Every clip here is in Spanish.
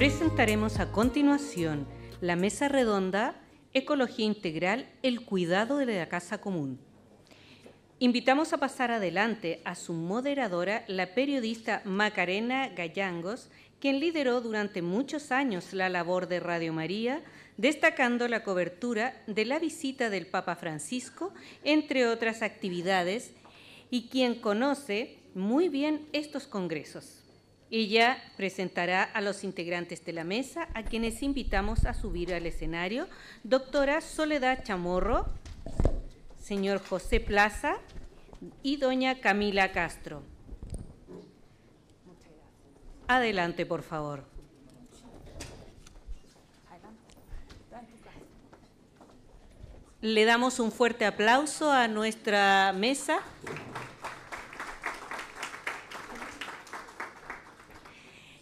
Presentaremos a continuación la mesa redonda Ecología Integral, el cuidado de la casa común. Invitamos a pasar adelante a su moderadora, la periodista Macarena Gallangos, quien lideró durante muchos años la labor de Radio María, destacando la cobertura de la visita del Papa Francisco, entre otras actividades, y quien conoce muy bien estos congresos. Ella presentará a los integrantes de la mesa, a quienes invitamos a subir al escenario: doctora Soledad Chamorro, señor José Plaza y doña Camila Castro. Adelante, por favor. Le damos un fuerte aplauso a nuestra mesa.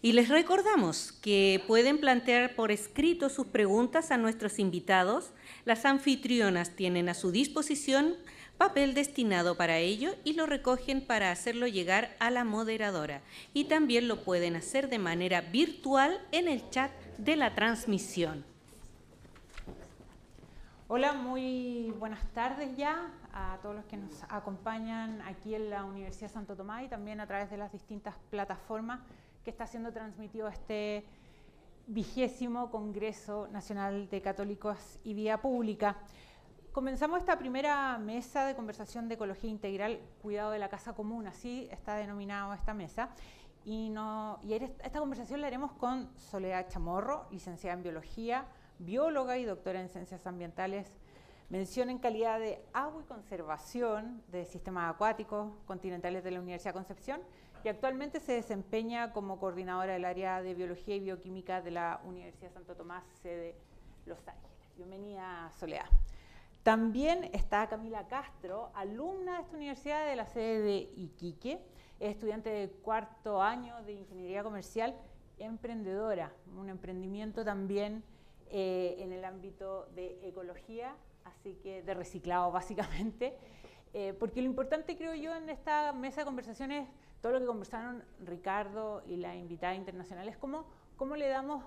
Y les recordamos que pueden plantear por escrito sus preguntas a nuestros invitados. Las anfitrionas tienen a su disposición papel destinado para ello y lo recogen para hacerlo llegar a la moderadora. Y también lo pueden hacer de manera virtual en el chat de la transmisión. Hola, muy buenas tardes ya a todos los que nos acompañan aquí en la Universidad de Santo Tomás y también a través de las distintas plataformas que está siendo transmitido este 20º Congreso Nacional de Católicos y Vida Pública. Comenzamos esta primera mesa de conversación de ecología integral, cuidado de la casa común, así está denominado esta mesa. Y esta conversación la haremos con Soledad Chamorro, licenciada en Biología, bióloga y doctora en Ciencias Ambientales, mención en calidad de agua y conservación de sistemas acuáticos continentales de la Universidad de Concepción, y actualmente se desempeña como coordinadora del área de Biología y Bioquímica de la Universidad de Santo Tomás, sede Los Ángeles. Bienvenida, Soledad. También está Camila Castro, alumna de esta universidad de la sede de Iquique, es estudiante de cuarto año de Ingeniería Comercial, emprendedora, un emprendimiento también en el ámbito de ecología, así que de reciclado básicamente, porque lo importante, creo yo, en esta mesa de conversación es todo lo que conversaron Ricardo y la invitada internacional, es cómo le damos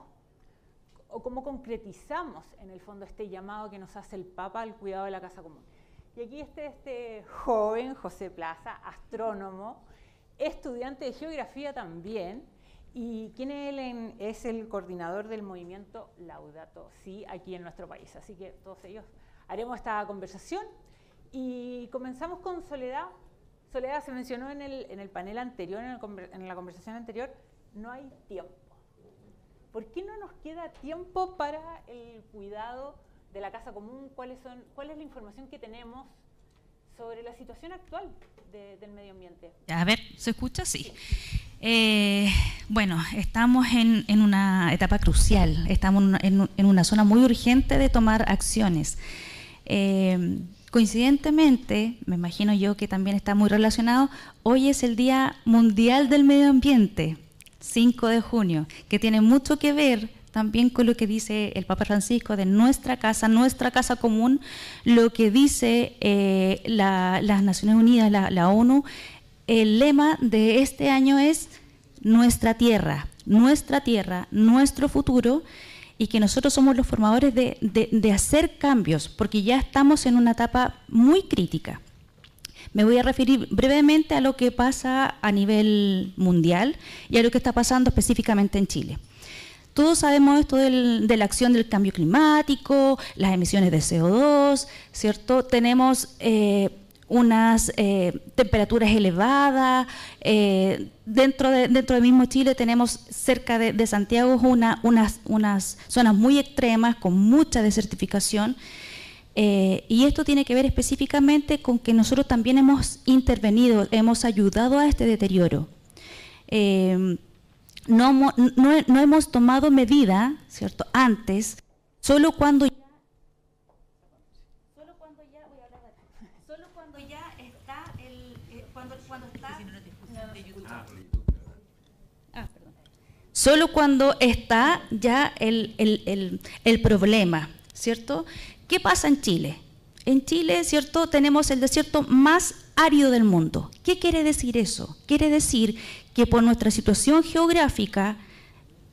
o cómo concretizamos en el fondo este llamado que nos hace el Papa al cuidado de la casa común. Y aquí este joven, José Plaza, astrónomo, estudiante de geografía también, y quien es el coordinador del movimiento Laudato Si aquí en nuestro país. Así que todos ellos haremos esta conversación y comenzamos con Soledad. Soledad, se mencionó en el panel anterior, en la conversación anterior, no hay tiempo. ¿Por qué no nos queda tiempo para el cuidado de la casa común? ¿Cuál es la información que tenemos sobre la situación actual del medio ambiente? A ver, ¿se escucha? Sí. Bueno, estamos en una etapa crucial, estamos en una zona muy urgente de tomar acciones. Coincidentemente, me imagino yo que también está muy relacionado, hoy es el Día Mundial del Medio Ambiente, 5 de junio, que tiene mucho que ver también con lo que dice el Papa Francisco de nuestra casa común, lo que dice las Naciones Unidas, la ONU. El lema de este año es nuestra tierra, nuestro futuro, y que nosotros somos los formadores de hacer cambios, porque ya estamos en una etapa muy crítica. Me voy a referir brevemente a lo que pasa a nivel mundial y a lo que está pasando específicamente en Chile. Todos sabemos esto de la acción del cambio climático, las emisiones de CO2, ¿cierto? Tenemos unas temperaturas elevadas. Dentro del mismo Chile tenemos cerca de Santiago unas zonas muy extremas con mucha desertificación, y esto tiene que ver específicamente con que nosotros también hemos intervenido, hemos ayudado a este deterioro. No hemos tomado medida, ¿cierto? Antes, solo cuando ya solo cuando está ya el problema, ¿cierto? ¿Qué pasa en Chile? En Chile, ¿cierto?, tenemos el desierto más árido del mundo. ¿Qué quiere decir eso? Quiere decir que por nuestra situación geográfica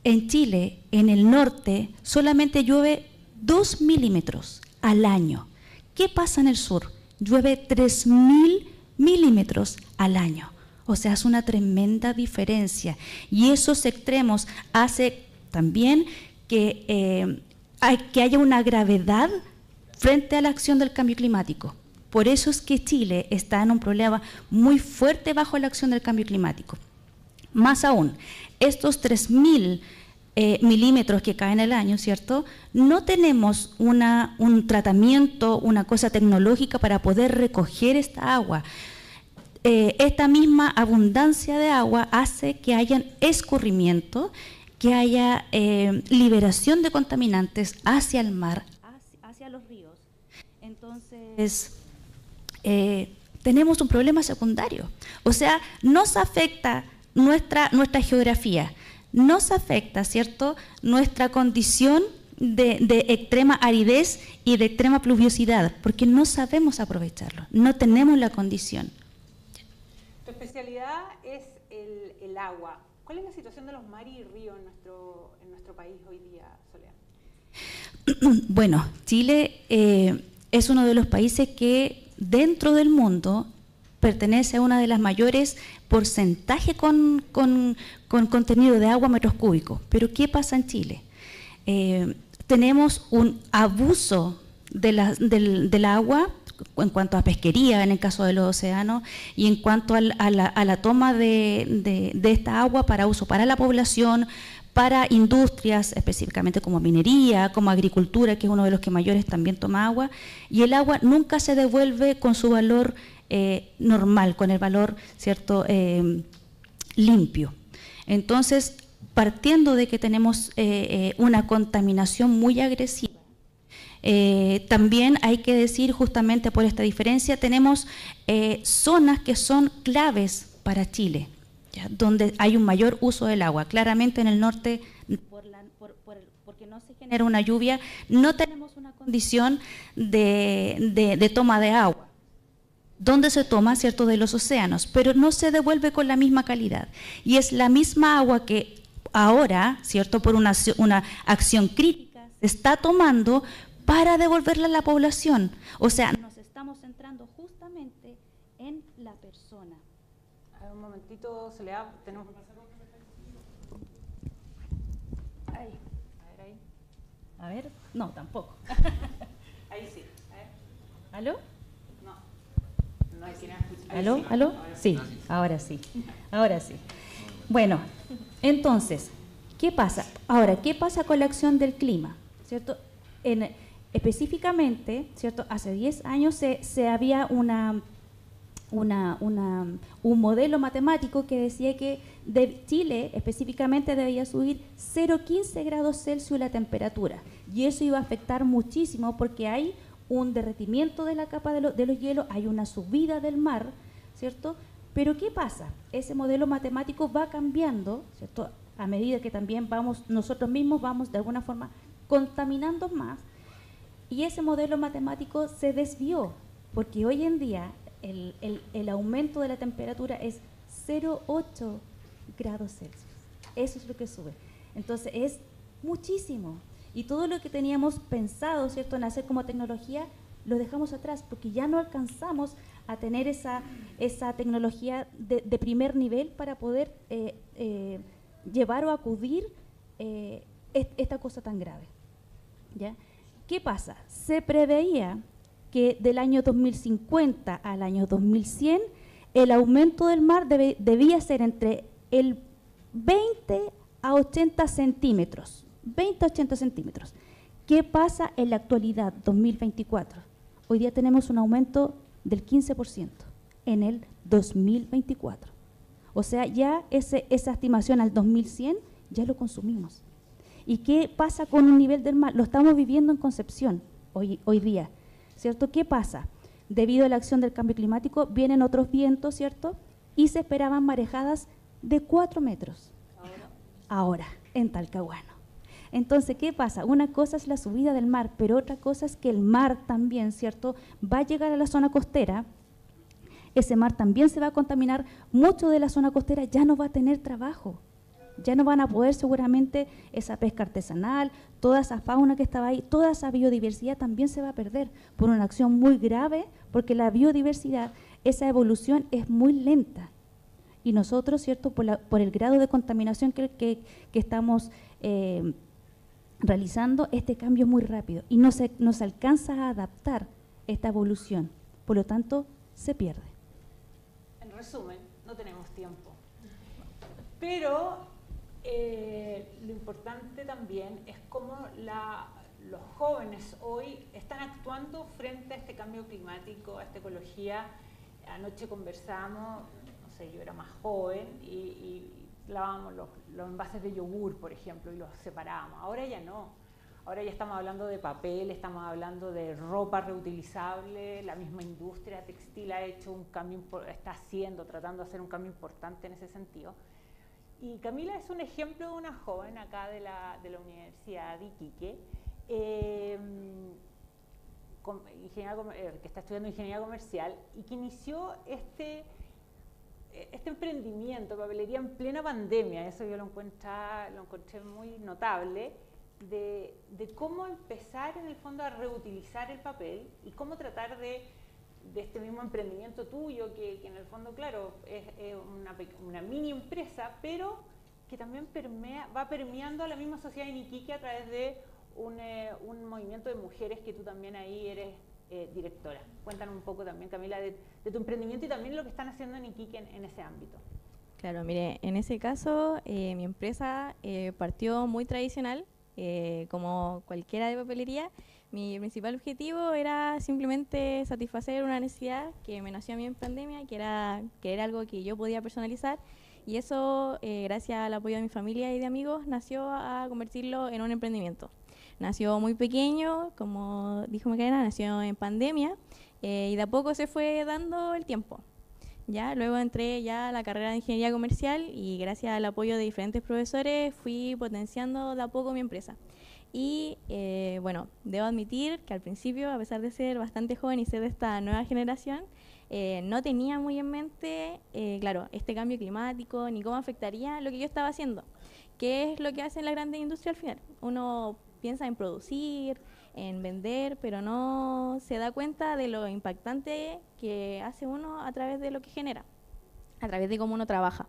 en Chile, en el norte, solamente llueve 2 milímetros al año. ¿Qué pasa en el sur? Llueve 3.000 milímetros al año. O sea, es una tremenda diferencia. Y esos extremos hace también que haya una gravedad frente a la acción del cambio climático. Por eso es que Chile está en un problema muy fuerte bajo la acción del cambio climático. Más aún, estos 3.000 milímetros que caen al año, ¿cierto? No tenemos un tratamiento, una cosa tecnológica para poder recoger esta agua. Esta misma abundancia de agua hace que haya escurrimiento, que haya liberación de contaminantes hacia el mar, hacia los ríos. Entonces, tenemos un problema secundario. O sea, nos afecta nuestra geografía, nos afecta, ¿cierto?, nuestra condición de extrema aridez y de extrema pluviosidad, porque no sabemos aprovecharlo, no tenemos la condición. Tu especialidad es el agua. ¿Cuál es la situación de los mares y ríos en nuestro país hoy día, Soledad? Bueno, Chile es uno de los países que dentro del mundo pertenece a una de las mayores porcentajes con contenido de agua metros cúbicos. Pero ¿qué pasa en Chile? Tenemos un abuso del agua en cuanto a pesquería, en el caso de los océanos, y en cuanto a la toma de esta agua para uso para la población, para industrias, específicamente como minería, como agricultura, que es uno de los que mayores también toma agua, y el agua nunca se devuelve con su valor normal, con el valor, ¿cierto?, limpio. Entonces, partiendo de que tenemos una contaminación muy agresiva, también hay que decir, justamente por esta diferencia, tenemos zonas que son claves para Chile, ¿ya?, donde hay un mayor uso del agua. Claramente en el norte, porque no se genera una lluvia, no tenemos una condición de toma de agua. Donde se toma, ¿cierto?, de los océanos, pero no se devuelve con la misma calidad. Y es la misma agua que ahora, ¿cierto?, por una acción crítica, se está tomando para devolverla a la población. O sea, nos estamos centrando justamente en la persona. A ver, un momentito, Soledad, tenemos que pasar. Ahí. A ver, ahí. A ver, no, tampoco. Ahí sí. A ver. ¿Aló? No hay quien escuche. ¿Aló? Sí. ¿Aló? Sí, ahora sí. Ahora sí. Bueno, entonces, ¿qué pasa? Ahora, ¿qué pasa con la acción del clima? ¿Cierto? Específicamente, ¿cierto?, hace 10 años se había un modelo matemático que decía que de Chile específicamente debía subir 0,15 grados Celsius la temperatura, y eso iba a afectar muchísimo porque hay un derretimiento de la capa de los hielos, hay una subida del mar, ¿cierto? Pero ¿qué pasa? Ese modelo matemático va cambiando, ¿cierto?, a medida que también nosotros mismos vamos de alguna forma contaminando más, y ese modelo matemático se desvió, porque hoy en día el aumento de la temperatura es 0,8 grados Celsius. Eso es lo que sube. Entonces es muchísimo. Y todo lo que teníamos pensado, ¿cierto?, en hacer como tecnología, lo dejamos atrás, porque ya no alcanzamos a tener esa tecnología de primer nivel para poder llevar o acudir esta cosa tan grave, ¿ya? ¿Qué pasa? Se preveía que del año 2050 al año 2100 el aumento del mar debía ser entre el 20 a 80 centímetros. 20 a 80 centímetros. ¿Qué pasa en la actualidad, 2024? Hoy día tenemos un aumento del 15% en el 2024. O sea, ya esa estimación al 2100 ya lo consumimos. ¿Y qué pasa con un nivel del mar? Lo estamos viviendo en Concepción hoy día, ¿cierto? ¿Qué pasa? Debido a la acción del cambio climático vienen otros vientos, ¿cierto? Y se esperaban marejadas de 4 metros. Ahora, en Talcahuano. Entonces, ¿qué pasa? Una cosa es la subida del mar, pero otra cosa es que el mar también, ¿cierto?, va a llegar a la zona costera. Ese mar también se va a contaminar. Mucho de la zona costera ya no va a tener trabajo. Ya no van a poder seguramente esa pesca artesanal, toda esa fauna que estaba ahí, toda esa biodiversidad también se va a perder por una acción muy grave, porque la biodiversidad, esa evolución es muy lenta. Y nosotros, ¿cierto?, por el grado de contaminación que estamos realizando, este cambio es muy rápido y no se alcanza a adaptar esta evolución. Por lo tanto, se pierde. En resumen, no tenemos tiempo. Pero lo importante también es cómo los jóvenes hoy están actuando frente a este cambio climático, a esta ecología. Anoche conversamos, no sé, yo era más joven y lavábamos los envases de yogur, por ejemplo, y los separábamos. Ahora ya no. Ahora ya estamos hablando de papel, estamos hablando de ropa reutilizable. La misma industria textil ha hecho un cambio, tratando de hacer un cambio importante en ese sentido. Y Camila es un ejemplo de una joven acá de la Universidad de Iquique, que está estudiando ingeniería comercial y que inició este emprendimiento, papelería en plena pandemia. Eso yo lo encontré muy notable, de cómo empezar en el fondo a reutilizar el papel y cómo tratar de este mismo emprendimiento tuyo, que en el fondo, claro, es una mini empresa, pero que también va permeando a la misma sociedad en Iquique a través de un movimiento de mujeres que tú también ahí eres directora. Cuéntanos un poco también, Camila, de tu emprendimiento y también lo que están haciendo en Iquique en ese ámbito. Claro, mire, en ese caso mi empresa partió muy tradicional, como cualquiera de papelería. Mi principal objetivo era simplemente satisfacer una necesidad que me nació a mí en pandemia, que era algo que yo podía personalizar, y eso, gracias al apoyo de mi familia y de amigos, nació a convertirlo en un emprendimiento. Nació muy pequeño, como dijo Macarena, nació en pandemia, y de a poco se fue dando el tiempo. Ya, luego entré ya a la carrera de ingeniería comercial y gracias al apoyo de diferentes profesores fui potenciando de a poco mi empresa. Y bueno, debo admitir que al principio, a pesar de ser bastante joven y ser de esta nueva generación, no tenía muy en mente, claro, este cambio climático ni cómo afectaría lo que yo estaba haciendo. ¿Qué es lo que hacen las grandes industrias al final? Uno piensa en producir, en vender, pero no se da cuenta de lo impactante que hace uno a través de lo que genera, a través de cómo uno trabaja.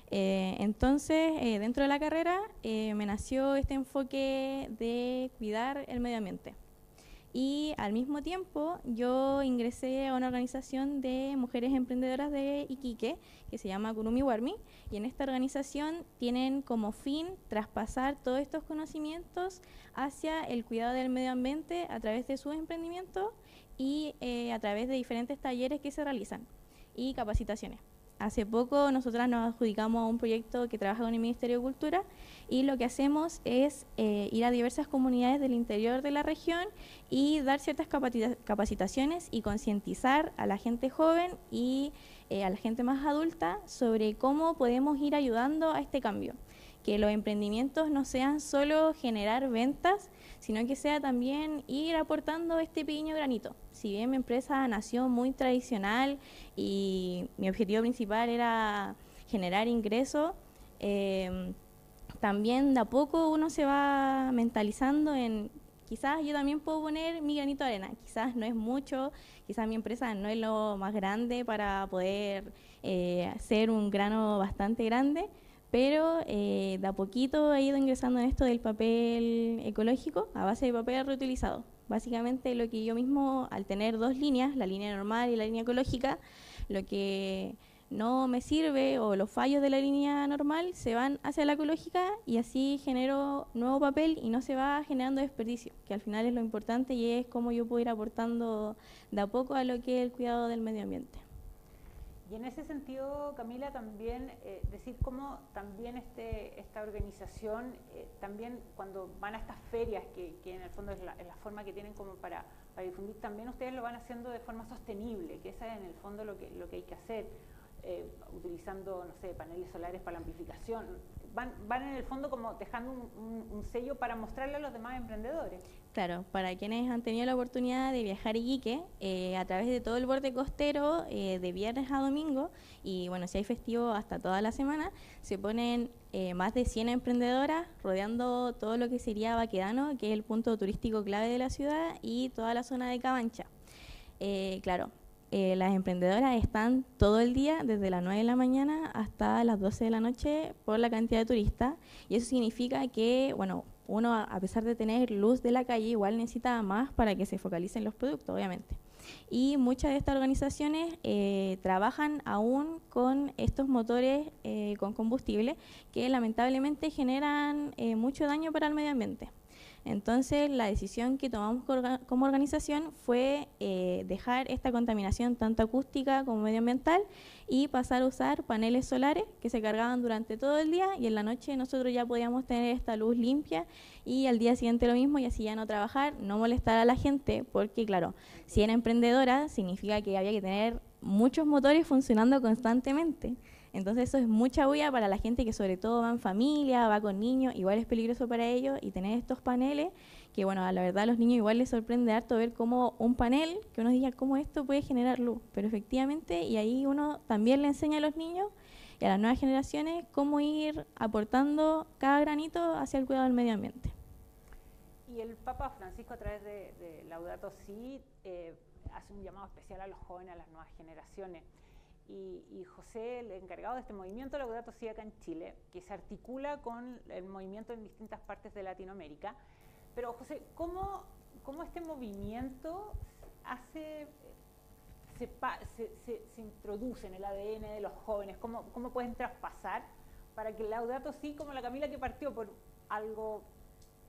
Entonces, dentro de la carrera me nació este enfoque de cuidar el medio ambiente. Y al mismo tiempo yo ingresé a una organización de mujeres emprendedoras de Iquique que se llama Kurumi Warmi, y en esta organización tienen como fin traspasar todos estos conocimientos hacia el cuidado del medio ambiente a través de sus emprendimientos y a través de diferentes talleres que se realizan y capacitaciones. Hace poco nosotras nos adjudicamos a un proyecto que trabaja con el Ministerio de Cultura y lo que hacemos es ir a diversas comunidades del interior de la región y dar ciertas capacitaciones y concientizar a la gente joven y a la gente más adulta sobre cómo podemos ir ayudando a este cambio. Que los emprendimientos no sean solo generar ventas, sino que sea también ir aportando este pequeño granito. Si bien mi empresa nació muy tradicional y mi objetivo principal era generar ingresos, también de a poco uno se va mentalizando en quizás yo también puedo poner mi granito de arena. Quizás no es mucho, quizás mi empresa no es lo más grande para poder ser un grano bastante grande, pero de a poquito he ido ingresando en esto del papel ecológico a base de papel reutilizado. Básicamente lo que yo mismo, al tener dos líneas, la línea normal y la línea ecológica, lo que no me sirve o los fallos de la línea normal se van hacia la ecológica y así genero nuevo papel y no se va generando desperdicio, que al final es lo importante y es cómo yo puedo ir aportando de a poco a lo que es el cuidado del medio ambiente. Y en ese sentido, Camila, también decir cómo también esta organización, también cuando van a estas ferias, que en el fondo es la forma que tienen como para difundir, también ustedes lo van haciendo de forma sostenible, que esa es en el fondo lo que hay que hacer, utilizando, no sé, paneles solares para la amplificación. van en el fondo como dejando un sello para mostrarle a los demás emprendedores. Claro, para quienes han tenido la oportunidad de viajar a Iquique, a través de todo el borde costero, de viernes a domingo, y bueno, si hay festivo hasta toda la semana, se ponen más de 100 emprendedoras rodeando todo lo que sería Baquedano, que es el punto turístico clave de la ciudad, y toda la zona de Cabancha. Claro, las emprendedoras están todo el día, desde las 9 de la mañana hasta las 12 de la noche, por la cantidad de turistas, y eso significa que, bueno, uno, a pesar de tener luz de la calle, igual necesita más para que se focalicen los productos, obviamente. Y muchas de estas organizaciones trabajan aún con estos motores con combustible que lamentablemente generan mucho daño para el medio ambiente. Entonces, la decisión que tomamos como organización fue dejar esta contaminación tanto acústica como medioambiental y pasar a usar paneles solares que se cargaban durante todo el día, y en la noche nosotros ya podíamos tener esta luz limpia, y al día siguiente lo mismo, y así ya no trabajar, no molestar a la gente, porque claro, si era emprendedora significa que había que tener muchos motores funcionando constantemente. Entonces eso es mucha bulla para la gente que sobre todo va en familia, va con niños, igual es peligroso para ellos, y tener estos paneles, que bueno, la verdad a los niños igual les sorprende harto ver cómo un panel, que uno diga cómo esto puede generar luz, pero efectivamente, y ahí uno también le enseña a los niños y a las nuevas generaciones cómo ir aportando cada granito hacia el cuidado del medio ambiente. Y el Papa Francisco, a través de Laudato Si, hace un llamado especial a los jóvenes, a las nuevas generaciones. Y José, el encargado de este movimiento Laudato Si acá en Chile, que se articula con el movimiento en distintas partes de Latinoamérica. Pero José, ¿cómo este movimiento se introduce en el ADN de los jóvenes? ¿Cómo pueden traspasar para que Laudato Si, como la Camila, que partió por algo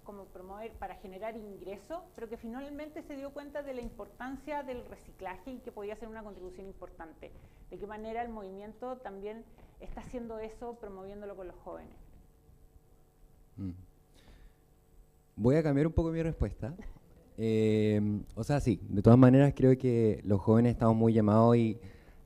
como promover para generar ingresos, pero que finalmente se dio cuenta de la importancia del reciclaje y que podía ser una contribución importante? ¿De qué manera el movimiento también está haciendo eso, promoviéndolo con los jóvenes? Voy a cambiar un poco mi respuesta. O sea, sí, de todas maneras creo que los jóvenes estamos muy llamados, y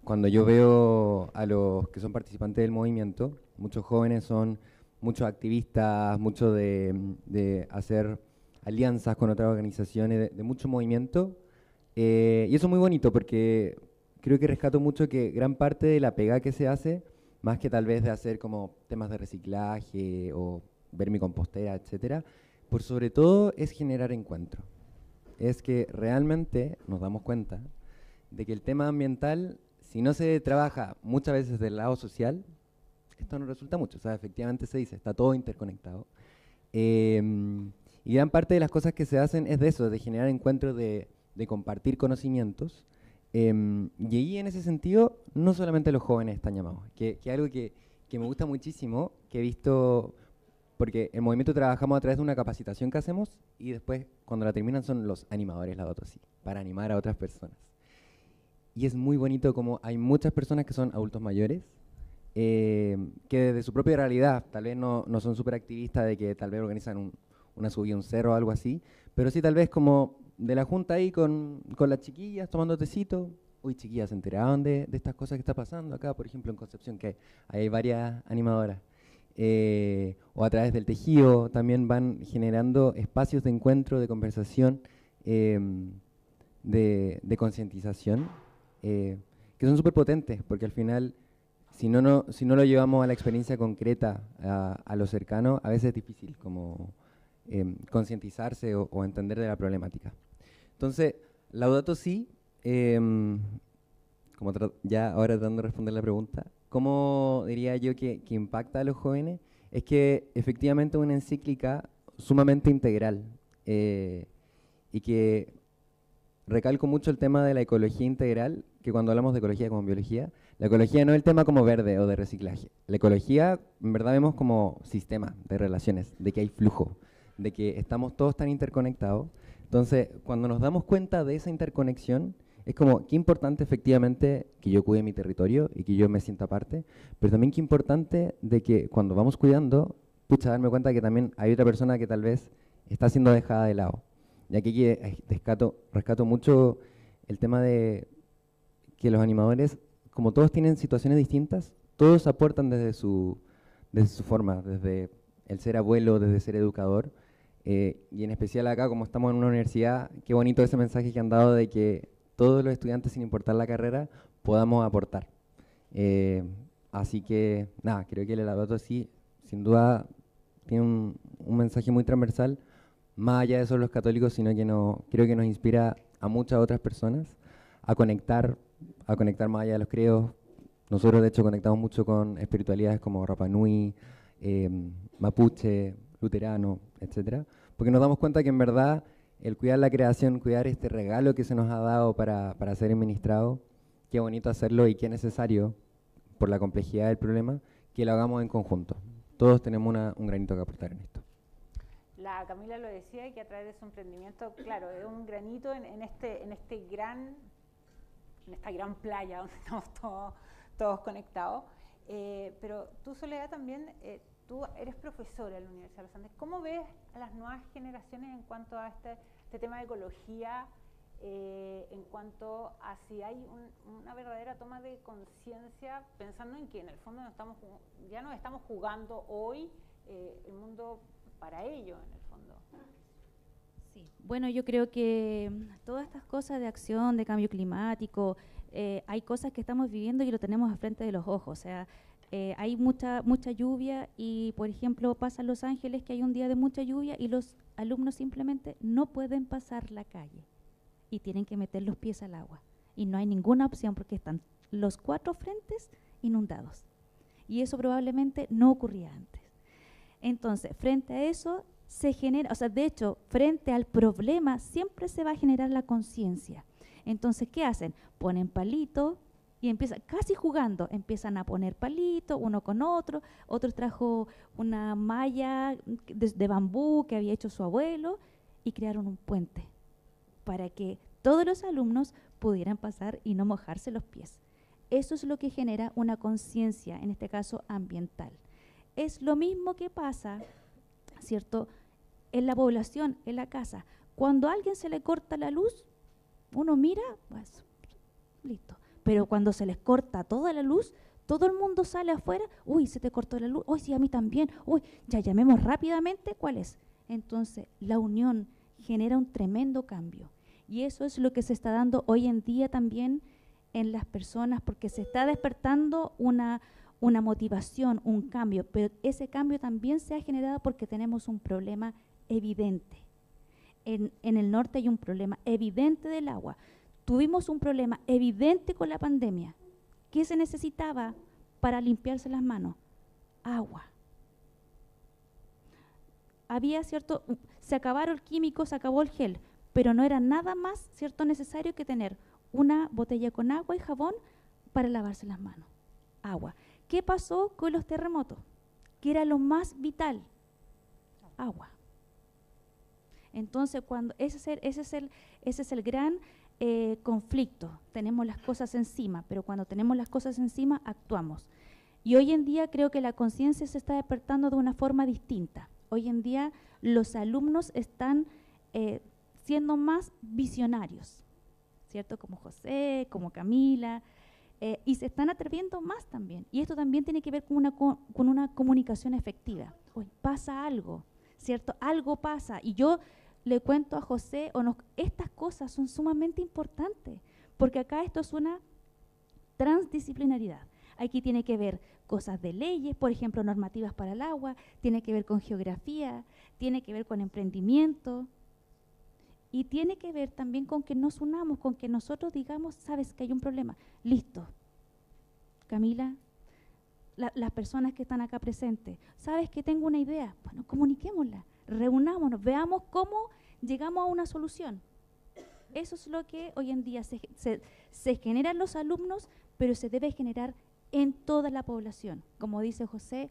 cuando yo veo a los que son participantes del movimiento, muchos jóvenes son muchos activistas, mucho de hacer alianzas con otras organizaciones, de mucho movimiento, y eso es muy bonito porque creo que rescato mucho que gran parte de la pega que se hace, más que tal vez de hacer como temas de reciclaje o ver mi compostera, etcétera, por sobre todo es generar encuentro. Es que realmente nos damos cuenta de que el tema ambiental, si no se trabaja muchas veces del lado social, esto no resulta mucho. O sea, efectivamente se dice, está todo interconectado. Y gran parte de las cosas que se hacen es de eso, de generar encuentros, de compartir conocimientos. Y ahí, en ese sentido, no solamente los jóvenes están llamados, que algo que me gusta muchísimo, que he visto, porque el movimiento trabajamos a través de una capacitación que hacemos, y después, cuando la terminan, son los animadores, Laudato Si, para animar a otras personas. Y es muy bonito como hay muchas personas que son adultos mayores, que desde su propia realidad, tal vez no son súper activistas de que tal vez organizan una subida a un cerro o algo así, pero sí tal vez como de la junta ahí con las chiquillas tomando tecito. Uy, chiquillas, ¿se enteraban de estas cosas que está pasando acá? Por ejemplo, en Concepción, que hay varias animadoras. O a través del tejido también van generando espacios de encuentro, de conversación, de concientización, que son súper potentes, porque al final, si no lo llevamos a la experiencia concreta, a lo cercano, a veces es difícil como concientizarse o entender de la problemática. Entonces, Laudato Si, como ya ahora tratando de responder la pregunta, ¿cómo diría yo que impacta a los jóvenes? Es que efectivamente es una encíclica sumamente integral, y que recalco mucho el tema de la ecología integral, que cuando hablamos de ecología como biología, la ecología no es el tema como verde o de reciclaje. La ecología, en verdad, vemos como sistema de relaciones, de que hay flujo, de que estamos todos tan interconectados. Entonces, cuando nos damos cuenta de esa interconexión, es como, qué importante efectivamente que yo cuide mi territorio y que yo me sienta parte, pero también qué importante de que cuando vamos cuidando, pucha, darme cuenta que también hay otra persona que tal vez está siendo dejada de lado. Y aquí rescato mucho el tema de que los animadores, como todos tienen situaciones distintas, todos aportan desde su desde su forma, desde el ser abuelo, desde ser educador. Y en especial acá, como estamos en una universidad, qué bonito ese mensaje que han dado de que todos los estudiantes, sin importar la carrera, podamos aportar. Así que, nada, creo que el Eladoto sí, sin duda, tiene un mensaje muy transversal, más allá de solo los católicos, sino que creo que nos inspira a muchas otras personas a conectar más allá de los credos. Nosotros, de hecho, conectamos mucho con espiritualidades como Rapa Nui, mapuche, luterano, etcétera, porque nos damos cuenta que en verdad el cuidar la creación, cuidar este regalo que se nos ha dado para ser administrado, qué bonito hacerlo y qué necesario, por la complejidad del problema, que lo hagamos en conjunto. Todos tenemos un granito que aportar en esto. La Camila lo decía, que a través de su emprendimiento, claro, es un granito en esta gran playa donde estamos todos conectados. Pero tú, Soledad, también, tú eres profesora en la Universidad de los Andes. ¿Cómo ves a las nuevas generaciones en cuanto a este tema de ecología, en cuanto a si hay una verdadera toma de conciencia, pensando en que en el fondo ya no estamos jugando hoy el mundo para ello, en el fondo? Sí. Bueno, yo creo que todas estas cosas de acción, de cambio climático, hay cosas que estamos viviendo y lo tenemos al frente de los ojos. O sea, hay mucha lluvia y, por ejemplo, pasa en Los Ángeles que hay un día de mucha lluvia y los alumnos simplemente no pueden pasar la calle y tienen que meter los pies al agua. Y no hay ninguna opción porque están los 4 frentes inundados. Y eso probablemente no ocurría antes. Entonces, frente a eso se genera, o sea, de hecho, frente al problema siempre se va a generar la conciencia. Entonces, ¿qué hacen? Ponen palitos y empiezan, casi jugando, empiezan a poner palitos uno con otro. Otro trajo una malla de bambú que había hecho su abuelo y crearon un puente para que todos los alumnos pudieran pasar y no mojarse los pies. Eso es lo que genera una conciencia, en este caso ambiental. Es lo mismo que pasa, ¿cierto?, en la población, en la casa. Cuando a alguien se le corta la luz, uno mira, pues, listo. Pero cuando se les corta toda la luz, todo el mundo sale afuera, uy, se te cortó la luz, uy, sí, a mí también, uy, ya llamemos rápidamente, ¿cuál es? Entonces, la unión genera un tremendo cambio. Y eso es lo que se está dando hoy en día también en las personas, porque se está despertando una motivación, un cambio, pero ese cambio también se ha generado porque tenemos un problema evidente. En el norte hay un problema evidente del agua. Tuvimos un problema evidente con la pandemia. ¿Qué se necesitaba para limpiarse las manos? Agua. Había, ¿cierto? Se acabaron el químico, se acabó el gel, pero no era nada más, ¿cierto?, necesario que tener una botella con agua y jabón para lavarse las manos. Agua. ¿Qué pasó con los terremotos? ¿Qué era lo más vital? Agua. Entonces, ese es el gran conflicto. Tenemos las cosas encima, pero cuando tenemos las cosas encima, actuamos. Y hoy en día creo que la conciencia se está despertando de una forma distinta. Hoy en día los alumnos están siendo más visionarios, ¿cierto? Como José, como Camila, y se están atreviendo más también. Y esto también tiene que ver con una comunicación efectiva. Hoy pasa algo, ¿cierto? Algo pasa. Y yo le cuento a José, estas cosas son sumamente importantes, porque acá esto es una transdisciplinaridad. Aquí tiene que ver cosas de leyes, por ejemplo, normativas para el agua, tiene que ver con geografía, tiene que ver con emprendimiento, y tiene que ver también con que nos unamos, con que nosotros digamos, sabes que hay un problema, listo. Camila, las personas que están acá presentes, sabes que tengo una idea, bueno, comuniquémosla, reunámonos, veamos cómo llegamos a una solución. Eso es lo que hoy en día se genera en los alumnos, pero se debe generar en toda la población. Como dice José,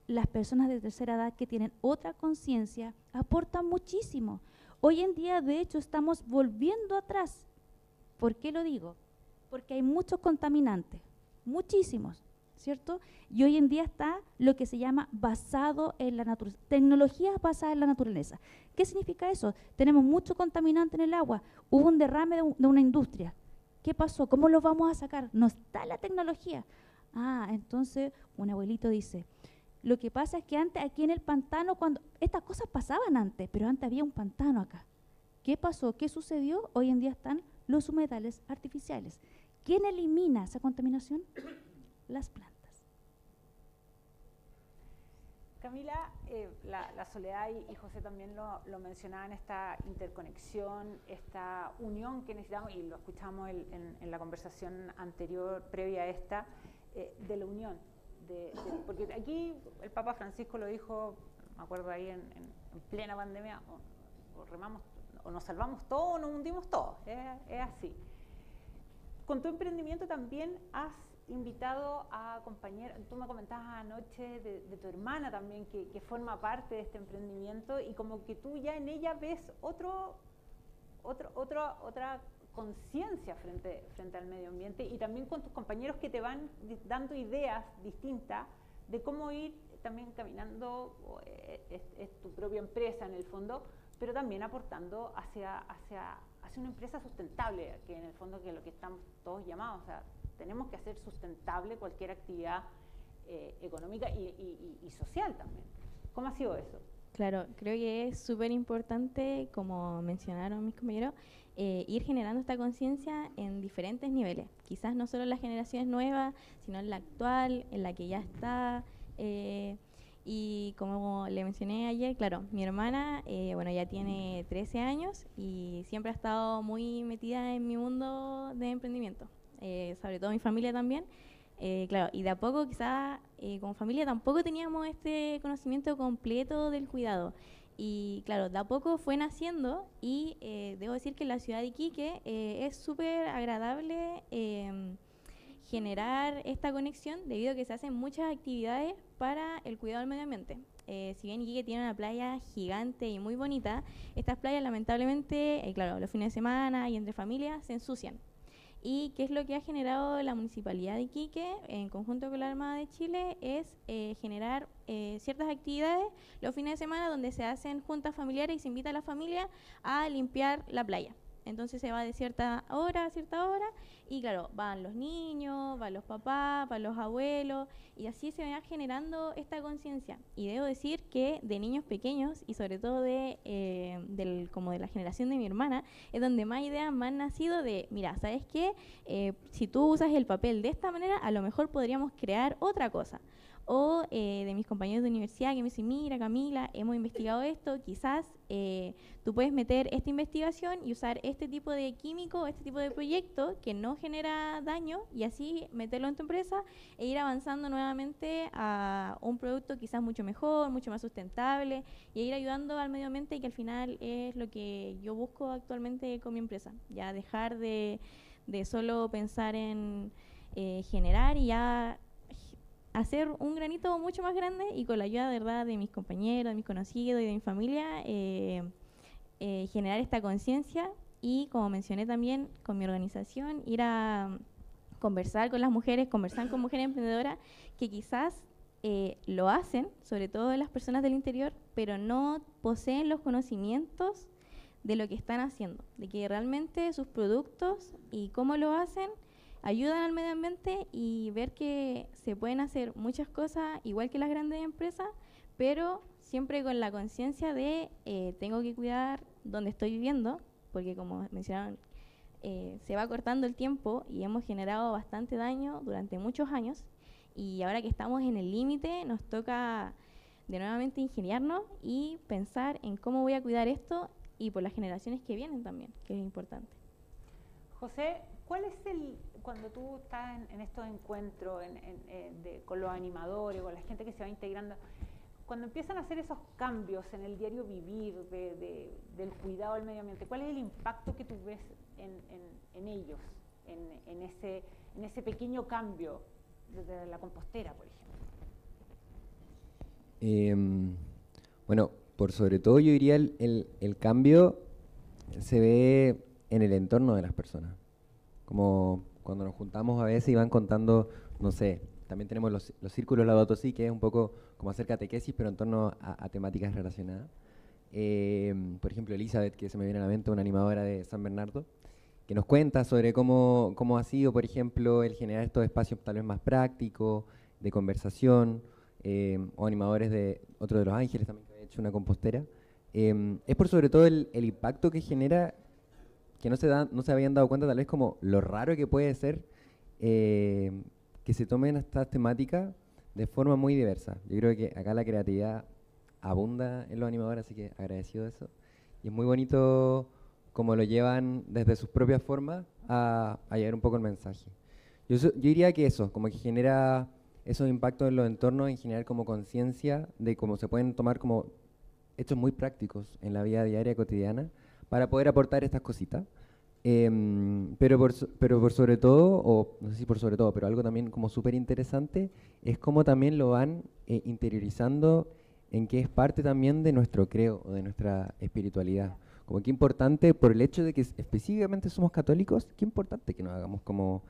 las personas de tercera edad que tienen otra conciencia aportan muchísimo. Hoy en día, de hecho, estamos volviendo atrás. ¿Por qué lo digo? Porque hay muchos contaminantes, muchísimos, ¿cierto? Y hoy en día está lo que se llama basado en la naturaleza, tecnologías basadas en la naturaleza. ¿Qué significa eso? Tenemos mucho contaminante en el agua, hubo un derrame de una industria. ¿Qué pasó? ¿Cómo lo vamos a sacar? No está la tecnología. Ah, entonces un abuelito dice, Lo que pasa es que antes aquí en el pantano, cuando estas cosas pasaban antes, pero antes había un pantano acá. ¿Qué pasó? ¿Qué sucedió? Hoy en día están los humedales artificiales. ¿Quién elimina esa contaminación? Las plantas. Camila, la Soledad y José también lo mencionaban, esta interconexión, esta unión que necesitamos, y lo escuchamos en la conversación anterior, previa a esta, de la unión. Porque aquí el Papa Francisco lo dijo, me acuerdo ahí en plena pandemia, o remamos, o nos salvamos todos o nos hundimos todos, es así. Con tu emprendimiento también has invitado a compañeros, tú me comentabas anoche de tu hermana también, que forma parte de este emprendimiento, y como que tú ya en ella ves otra conciencia frente al medio ambiente, y también con tus compañeros que te van dando ideas distintas de cómo ir también caminando, es tu propia empresa en el fondo, pero también aportando hacia una empresa sustentable, que en el fondo que es lo que estamos todos llamados, o sea, tenemos que hacer sustentable cualquier actividad económica y social también. ¿Cómo ha sido eso? Claro, creo que es súper importante, como mencionaron mis compañeros, ir generando esta conciencia en diferentes niveles. Quizás no solo en las generaciones nuevas, sino en la actual, en la que ya está. Y como le mencioné ayer, claro, mi hermana, bueno, ya tiene 13 años y siempre ha estado muy metida en mi mundo de emprendimiento. Sobre todo mi familia también. Claro, y de a poco quizás como familia tampoco teníamos este conocimiento completo del cuidado. Y claro, de a poco fue naciendo y debo decir que en la ciudad de Iquique es súper agradable generar esta conexión debido a que se hacen muchas actividades para el cuidado del medio ambiente. Si bien Iquique tiene una playa gigante y muy bonita, estas playas lamentablemente, claro, los fines de semana y entre familias se ensucian. ¿Y qué es lo que ha generado la Municipalidad de Iquique en conjunto con la Armada de Chile? Es generar ciertas actividades los fines de semana donde se hacen juntas familiares y se invita a la familia a limpiar la playa. Entonces se va de cierta hora a cierta hora y claro, van los niños, van los papás, van los abuelos y así se va generando esta conciencia. Y debo decir que de niños pequeños y sobre todo como de la generación de mi hermana es donde más ideas me han nacido de, mira, ¿sabes qué? Si tú usas el papel de esta manera, a lo mejor podríamos crear otra cosa. O de mis compañeros de universidad que me dicen, mira Camila, hemos investigado esto, quizás tú puedes meter esta investigación y usar este tipo de químico, este tipo de proyecto que no genera daño y así meterlo en tu empresa e ir avanzando nuevamente a un producto quizás mucho mejor, mucho más sustentable y ir ayudando al medio ambiente y que al final es lo que yo busco actualmente con mi empresa, ya dejar de solo pensar en generar y ya hacer un granito mucho más grande y con la ayuda de verdad de mis compañeros, de mis conocidos y de mi familia generar esta conciencia y como mencioné también con mi organización ir a conversar con las mujeres, conversar con mujeres emprendedoras que quizás lo hacen, sobre todo las personas del interior, pero no poseen los conocimientos de lo que están haciendo, de que realmente sus productos y cómo lo hacen ayudan al medio ambiente y ver que se pueden hacer muchas cosas igual que las grandes empresas, pero siempre con la conciencia de tengo que cuidar donde estoy viviendo, porque como mencionaron, se va cortando el tiempo y hemos generado bastante daño durante muchos años y ahora que estamos en el límite nos toca de nuevamente ingeniarnos y pensar en cómo voy a cuidar esto y por las generaciones que vienen también, que es importante. José, ¿cuál es cuando tú estás en estos encuentros con los animadores, con la gente que se va integrando, cuando empiezan a hacer esos cambios en el diario vivir del cuidado del medio ambiente, ¿cuál es el impacto que tú ves en ellos, en ese pequeño cambio desde la compostera, por ejemplo? Bueno, por sobre todo yo diría el cambio se ve en el entorno de las personas. Como cuando nos juntamos a veces y van contando, no sé, también tenemos los círculos Laudato Si, que es un poco como hacer catequesis, pero en torno a temáticas relacionadas. Por ejemplo, Elizabeth, que se me viene a la mente, una animadora de San Bernardo, que nos cuenta sobre cómo ha sido, por ejemplo, el generar estos espacios tal vez más prácticos, de conversación, o animadores de otro de Los Ángeles también que había hecho una compostera, es por sobre todo el impacto que genera, que no se habían dado cuenta tal vez como lo raro que puede ser que se tomen estas temáticas de forma muy diversa. Yo creo que acá la creatividad abunda en los animadores, así que agradecido de eso. Y es muy bonito cómo lo llevan desde sus propias formas a llevar un poco el mensaje. Yo diría que eso, como que genera esos impactos en los entornos, en generar como conciencia de cómo se pueden tomar como hechos muy prácticos en la vida diaria cotidiana para poder aportar estas cositas. Pero por sobre todo, o no sé si por sobre todo, pero algo también como súper interesante, es cómo también lo van interiorizando en que es parte también de nuestro creo o de nuestra espiritualidad. Como que importante, por el hecho de que específicamente somos católicos, qué importante que nos hagamos como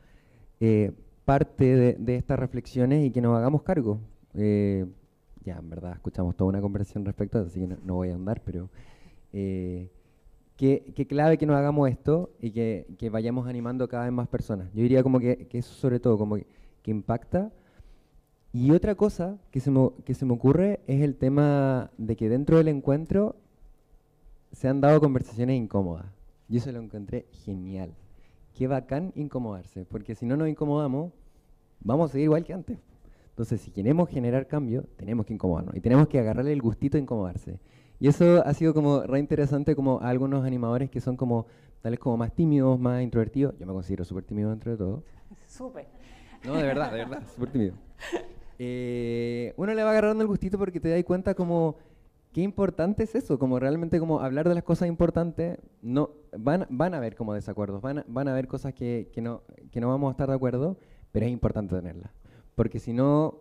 parte de estas reflexiones y que nos hagamos cargo. Ya, en verdad, escuchamos toda una conversación respecto a eso, así que no voy a andar, pero qué clave que nos hagamos esto y que vayamos animando cada vez más personas. Yo diría como que eso sobre todo, como que impacta. Y otra cosa que se me ocurre es el tema de que dentro del encuentro se han dado conversaciones incómodas. Yo eso lo encontré genial. Qué bacán incomodarse, porque si no nos incomodamos, vamos a seguir igual que antes. Entonces, si queremos generar cambio, tenemos que incomodarnos y tenemos que agarrarle el gustito a incomodarse. Y eso ha sido como re interesante como a algunos animadores que son como, tal vez como más tímidos, más introvertidos. Yo me considero súper tímido dentro de todo. Súper. No, de verdad, súper tímido. Uno le va agarrando el gustito porque te das cuenta como qué importante es eso, como realmente como hablar de las cosas importantes, no, van a haber como desacuerdos, van a haber cosas que no vamos a estar de acuerdo, pero es importante tenerlas. Porque si no,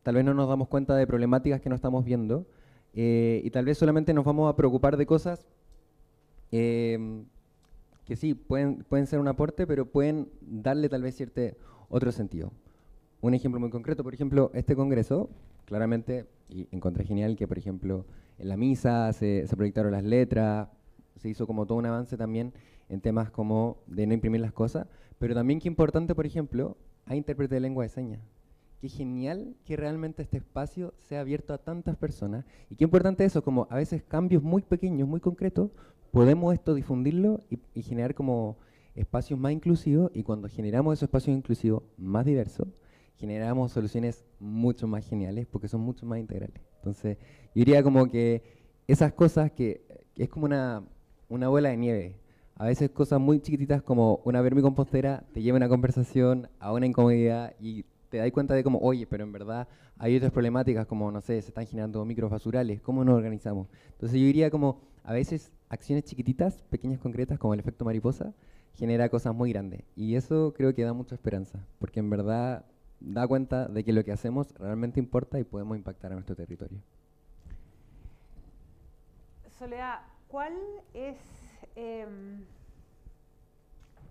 tal vez no nos damos cuenta de problemáticas que no estamos viendo y tal vez solamente nos vamos a preocupar de cosas que sí, pueden ser un aporte, pero pueden darle tal vez cierto otro sentido. Un ejemplo muy concreto, por ejemplo, este congreso, claramente, y encontré genial que, por ejemplo, en la misa se proyectaron las letras, se hizo como todo un avance también en temas como de no imprimir las cosas, pero también qué importante, por ejemplo, hay intérprete de lengua de señas. Qué genial que realmente este espacio sea abierto a tantas personas y qué importante eso, como a veces cambios muy pequeños, muy concretos, podemos esto difundirlo y generar como espacios más inclusivos y cuando generamos esos espacios inclusivos más diversos, generamos soluciones mucho más geniales porque son mucho más integrales. Entonces, yo diría como que esas cosas que es como una bola de nieve. A veces cosas muy chiquititas como una vermicompostera te lleva a una conversación, a una incomodidad y te das cuenta de como, oye, pero en verdad hay otras problemáticas como, no sé, se están generando microbasurales, ¿cómo nos organizamos? Entonces yo diría como, a veces acciones chiquititas, pequeñas, concretas, como el efecto mariposa, genera cosas muy grandes. Y eso creo que da mucha esperanza, porque en verdad da cuenta de que lo que hacemos realmente importa y podemos impactar a nuestro territorio. Soledad, ¿cuál es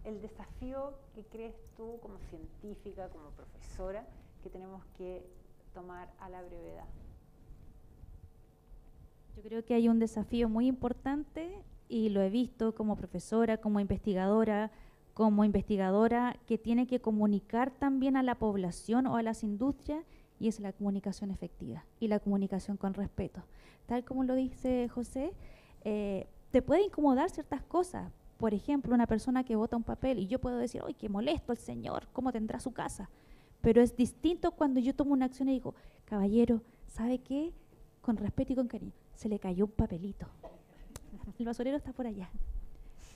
el desafío que crees tú como científica, como profesora, que tenemos que tomar a la brevedad? Yo creo que hay un desafío muy importante y lo he visto como profesora, como investigadora, que tiene que comunicar también a la población o a las industrias, y es la comunicación efectiva y la comunicación con respeto. Tal como lo dice José, te puede incomodar ciertas cosas. Por ejemplo, una persona que bota un papel y yo puedo decir, ¡ay, qué molesto el señor! ¿Cómo tendrá su casa? Pero es distinto cuando yo tomo una acción y digo, caballero, ¿sabe qué? Con respeto y con cariño, se le cayó un papelito. El basurero está por allá.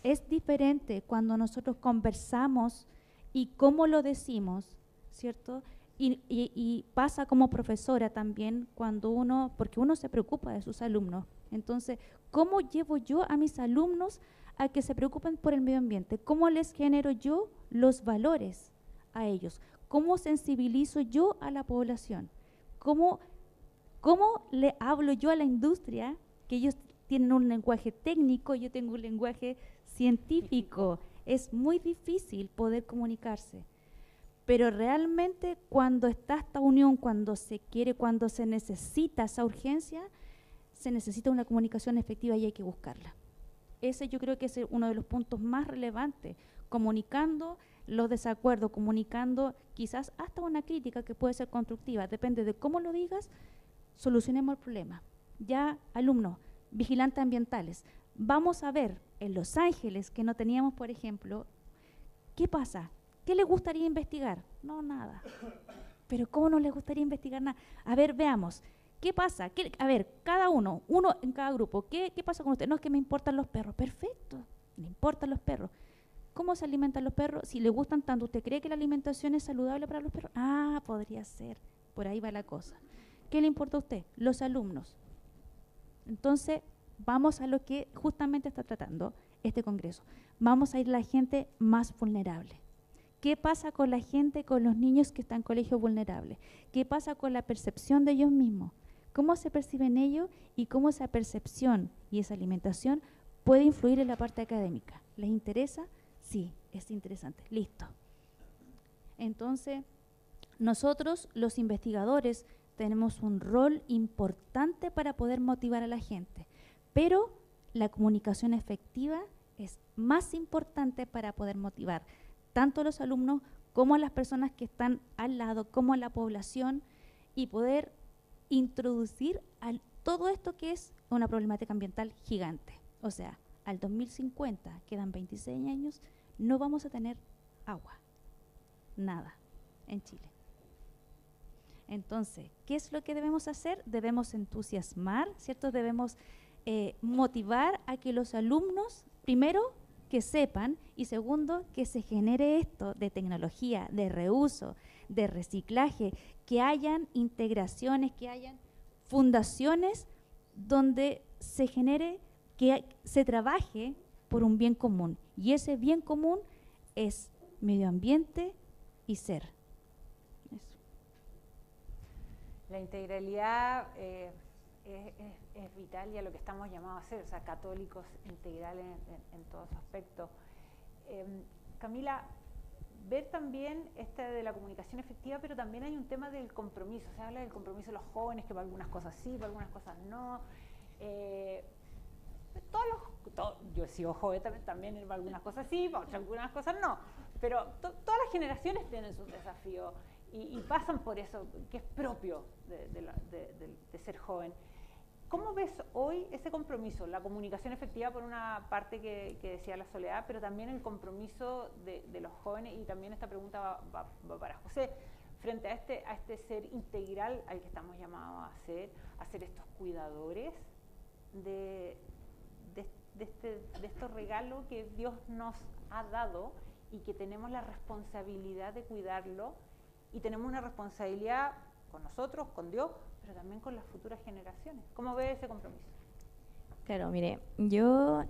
Es diferente cuando nosotros conversamos y cómo lo decimos, ¿cierto? Y pasa como profesora también cuando porque uno se preocupa de sus alumnos. Entonces, ¿cómo llevo yo a mis alumnos a que se preocupen por el medio ambiente? ¿Cómo les genero yo los valores a ellos? ¿Cómo sensibilizo yo a la población? ¿Cómo le hablo yo a la industria? Que ellos tienen un lenguaje técnico, yo tengo un lenguaje científico. Es muy difícil poder comunicarse. Pero realmente cuando está esta unión, cuando se quiere, cuando se necesita esa urgencia, se necesita una comunicación efectiva y hay que buscarla. Ese yo creo que es uno de los puntos más relevantes, comunicando los desacuerdos, comunicando quizás hasta una crítica que puede ser constructiva, depende de cómo lo digas, solucionemos el problema. Ya, alumnos, vigilantes ambientales, vamos a ver en Los Ángeles, que no teníamos, por ejemplo, ¿qué pasa? ¿Qué les gustaría investigar? No, nada. Pero ¿cómo no les gustaría investigar nada? A ver, veamos. ¿Qué pasa? A ver, cada uno en cada grupo. ¿Qué pasa con usted? No, es que me importan los perros. Perfecto, me importan los perros. ¿Cómo se alimentan los perros? Si le gustan tanto, ¿usted cree que la alimentación es saludable para los perros? Ah, podría ser. Por ahí va la cosa. ¿Qué le importa a usted? Los alumnos. Entonces, vamos a lo que justamente está tratando este congreso. Vamos a ir a la gente más vulnerable. ¿Qué pasa con la gente, con los niños que están en colegios vulnerables? ¿Qué pasa con la percepción de ellos mismos? ¿Cómo se perciben ellos y cómo esa percepción y esa alimentación puede influir en la parte académica? ¿Les interesa? Sí, es interesante. Listo. Entonces, nosotros, los investigadores, tenemos un rol importante para poder motivar a la gente, pero la comunicación efectiva es más importante para poder motivar tanto a los alumnos como a las personas que están al lado, como a la población, y poder introducir todo esto que es una problemática ambiental gigante. O sea, al 2050, quedan 26 años, no vamos a tener agua, nada, en Chile. Entonces, ¿qué es lo que debemos hacer? Debemos entusiasmar, ¿cierto? Debemos motivar a que los alumnos, primero, que sepan, y segundo, que se genere esto de tecnología, de reuso, de reciclaje, que hayan integraciones, que hayan fundaciones donde se genere, que se trabaje por un bien común. Y ese bien común es medio ambiente y ser. Eso. La integralidad es vital y a lo que estamos llamados a ser, o sea, católicos integrales en todos aspectos. Camila, ver también de la comunicación efectiva, pero también hay un tema del compromiso. Se habla del compromiso de los jóvenes, que para algunas cosas sí, para algunas cosas no. Yo he sido joven también para algunas cosas sí, para algunas cosas no. Pero todas las generaciones tienen sus desafíos y pasan por eso, que es propio de ser joven. ¿Cómo ves hoy ese compromiso? La comunicación efectiva por una parte que decía la Soledad, pero también el compromiso de los jóvenes, y también esta pregunta va para José, frente a este ser integral al que estamos llamados a ser estos cuidadores de estos regalos que Dios nos ha dado y que tenemos la responsabilidad de cuidarlo, y tenemos una responsabilidad con nosotros, con Dios, pero también con las futuras generaciones. ¿Cómo ves ese compromiso? Claro, mire, yo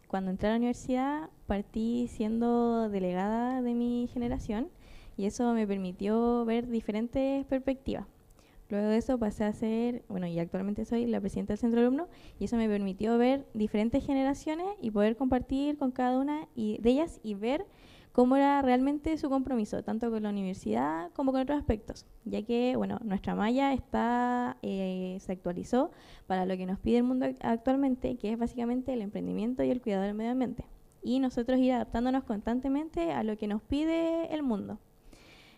cuando entré a la universidad partí siendo delegada de mi generación y eso me permitió ver diferentes perspectivas. Luego de eso pasé a ser, y actualmente soy la presidenta del Centro de Alumnos, y eso me permitió ver diferentes generaciones y poder compartir con cada una de ellas y ver cómo era realmente su compromiso, tanto con la universidad como con otros aspectos, ya que, nuestra malla se actualizó para lo que nos pide el mundo actualmente, que es básicamente el emprendimiento y el cuidado del medio ambiente, y nosotros ir adaptándonos constantemente a lo que nos pide el mundo.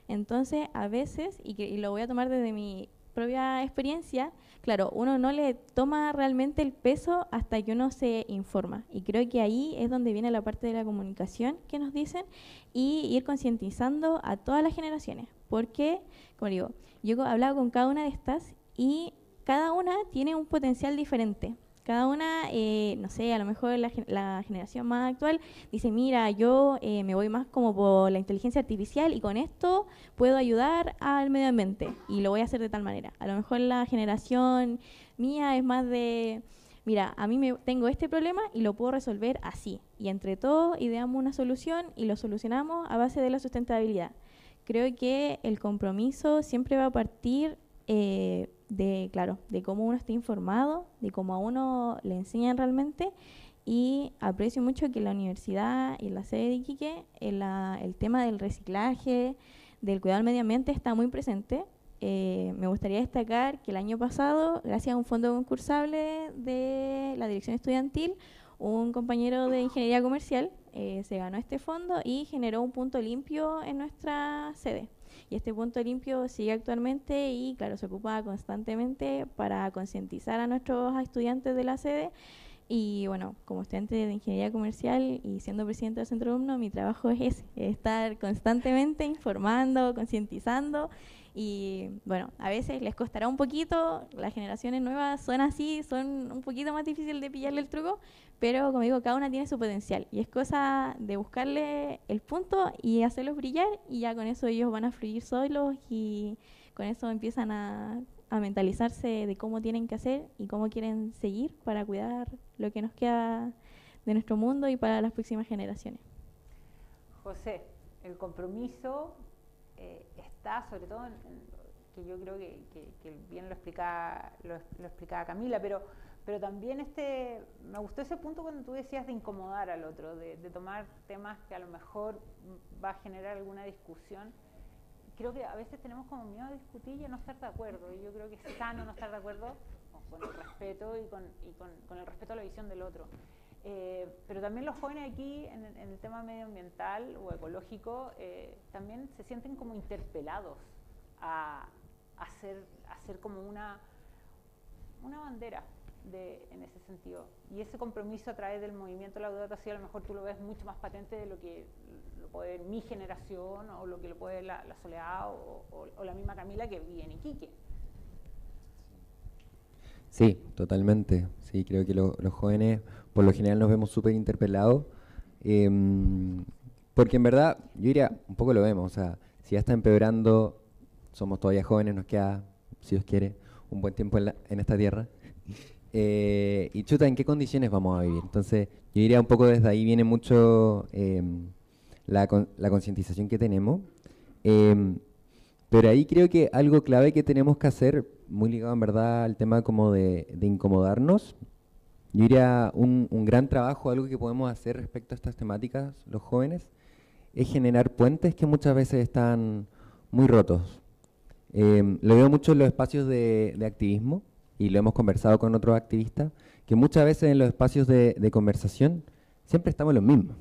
Entonces, a veces, y lo voy a tomar desde mi propia experiencia, claro, uno no le toma realmente el peso hasta que uno se informa. Y creo que ahí es donde viene la parte de la comunicación que nos dicen y ir concientizando a todas las generaciones. Porque, como digo, yo he hablado con cada una de estas y cada una tiene un potencial diferente. Cada una, no sé, a lo mejor la generación más actual dice, mira, yo me voy más como por la inteligencia artificial y con esto puedo ayudar al medio ambiente y lo voy a hacer de tal manera. A lo mejor la generación mía es más de, mira, a mí tengo este problema y lo puedo resolver así. Y entre todos ideamos una solución y lo solucionamos a base de la sustentabilidad. Creo que el compromiso siempre va a partir de cómo uno está informado, de cómo a uno le enseñan realmente, y aprecio mucho que la universidad y la sede de Iquique el tema del reciclaje, del cuidado del medio ambiente está muy presente. Me gustaría destacar que el año pasado, gracias a un fondo concursable de la dirección estudiantil, un compañero de ingeniería comercial se ganó este fondo y generó un punto limpio en nuestra sede. Y este punto limpio sigue actualmente y, claro, se ocupa constantemente para concientizar a nuestros estudiantes de la sede. Y bueno, como estudiante de Ingeniería Comercial y siendo presidente del Centro Alumno, mi trabajo es ese, estar constantemente informando, concientizando. Y bueno, a veces les costará un poquito, las generaciones nuevas son así, son un poquito más difícil de pillarle el truco, pero como digo, cada una tiene su potencial y es cosa de buscarle el punto y hacerlos brillar, y ya con eso ellos van a fluir solos y con eso empiezan a mentalizarse de cómo tienen que hacer y cómo quieren seguir para cuidar lo que nos queda de nuestro mundo y para las próximas generaciones. José, el compromiso está sobre todo que yo creo que bien lo explicaba Camila, pero también me gustó ese punto cuando tú decías de incomodar al otro, de tomar temas que a lo mejor va a generar alguna discusión. Creo que a veces tenemos como miedo a discutir y a no estar de acuerdo, y yo creo que es sano no estar de acuerdo con el respeto y con el respeto a la visión del otro. Pero también los jóvenes aquí en el tema medioambiental o ecológico también se sienten como interpelados a hacer como una bandera en ese sentido. Y ese compromiso a través del movimiento Laudato Si, a lo mejor tú lo ves mucho más patente de lo que lo puede ver mi generación o lo que lo puede ver la Soledad o la misma Camila que vive en Iquique. Sí, totalmente. Sí, creo que los jóvenes por lo general nos vemos súper interpelados, porque en verdad, yo diría, un poco lo vemos, o sea, si ya está empeorando, somos todavía jóvenes, nos queda, si Dios quiere, un buen tiempo en esta tierra. Y chuta, ¿en qué condiciones vamos a vivir? Entonces, yo diría un poco desde ahí viene mucho la concientización que tenemos. Pero ahí creo que algo clave que tenemos que hacer, muy ligado en verdad al tema como de incomodarnos, yo diría un gran trabajo, algo que podemos hacer respecto a estas temáticas, los jóvenes, es generar puentes que muchas veces están muy rotos. Lo veo mucho en los espacios de activismo, y lo hemos conversado con otros activistas, que muchas veces en los espacios de conversación siempre estamos los mismos.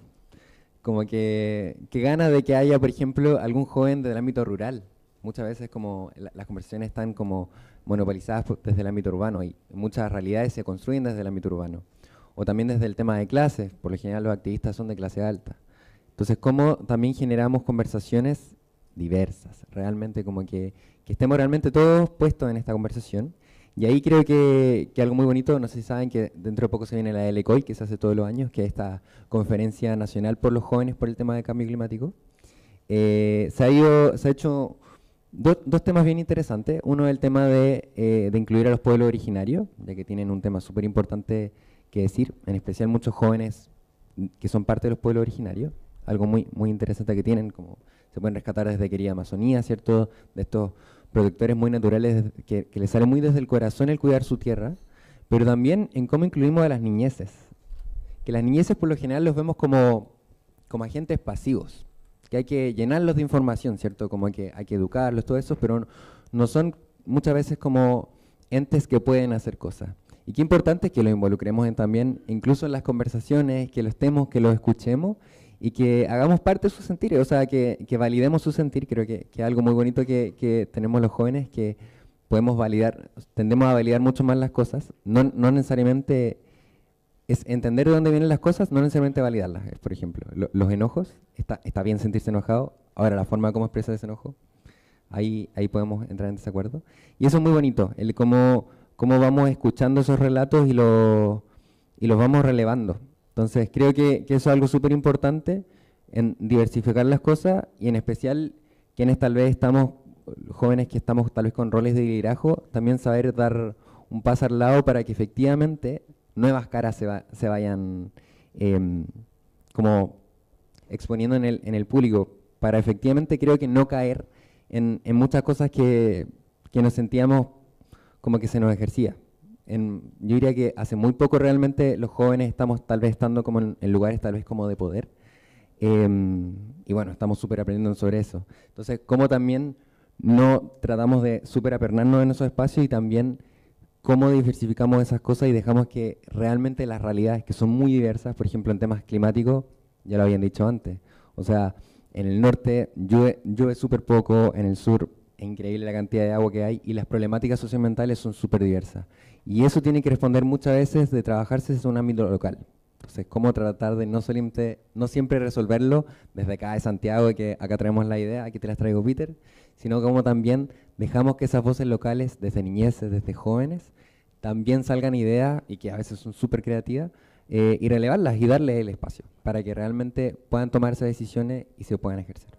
Como que gana de que haya, por ejemplo, algún joven del ámbito rural. Muchas veces como las conversaciones están como monopolizadas desde el ámbito urbano y muchas realidades se construyen desde el ámbito urbano. O también desde el tema de clases, por lo general los activistas son de clase alta. Entonces, ¿cómo también generamos conversaciones diversas? Realmente como que estemos realmente todos puestos en esta conversación. Y ahí creo que algo muy bonito, no sé si saben que dentro de poco se viene la LCOI, que se hace todos los años, que es esta conferencia nacional por los jóvenes por el tema del cambio climático. Se ha hecho dos temas bien interesantes. Uno es el tema de incluir a los pueblos originarios, ya que tienen un tema súper importante que decir, en especial muchos jóvenes que son parte de los pueblos originarios. Algo muy, muy interesante que tienen, como se pueden rescatar desde querida Amazonía, ¿cierto? De estos productores muy naturales que les sale muy desde el corazón el cuidar su tierra, pero también en cómo incluimos a las niñeces. Que las niñeces por lo general los vemos como agentes pasivos, que hay que llenarlos de información, ¿cierto? Como que hay que educarlos, todo eso, pero no son muchas veces como entes que pueden hacer cosas. Y qué importante es que los involucremos también, incluso en las conversaciones, que lo estemos, que lo escuchemos, y que hagamos parte de sus sentires, o sea, que validemos su sentir. Creo que es algo muy bonito que tenemos los jóvenes, que podemos validar, tendemos a validar mucho más las cosas, no necesariamente es entender de dónde vienen las cosas, no necesariamente validarlas. Por ejemplo, los enojos, está bien sentirse enojado, ahora la forma como expresa ese enojo, ahí podemos entrar en desacuerdo. Y eso es muy bonito, el cómo vamos escuchando esos relatos y los vamos relevando. Entonces, creo que eso es algo súper importante en diversificar las cosas y en especial quienes tal vez jóvenes que estamos tal vez con roles de liderazgo, también saber dar un paso al lado para que efectivamente nuevas caras se vayan como exponiendo en el público, para efectivamente creo que no caer en muchas cosas que nos sentíamos como que se nos ejercía. Yo diría que hace muy poco realmente los jóvenes estamos tal vez estando como en lugares tal vez como de poder, y bueno, estamos súper aprendiendo sobre eso. Entonces, cómo también no tratamos de súper apernarnos en esos espacios y también cómo diversificamos esas cosas y dejamos que realmente las realidades que son muy diversas, por ejemplo en temas climáticos, ya lo habían dicho antes. O sea, en el norte llueve súper poco, en el sur es increíble la cantidad de agua que hay y las problemáticas socioambientales son súper diversas. Y eso tiene que responder muchas veces de trabajarse desde un ámbito local. Entonces, cómo tratar de no siempre resolverlo desde acá de Santiago, que acá traemos la idea, aquí te las traigo Peter, sino cómo también dejamos que esas voces locales, desde niñeces, desde jóvenes, también salgan ideas, y que a veces son súper creativas, y relevarlas y darles el espacio, para que realmente puedan tomar esas decisiones y se puedan ejercer.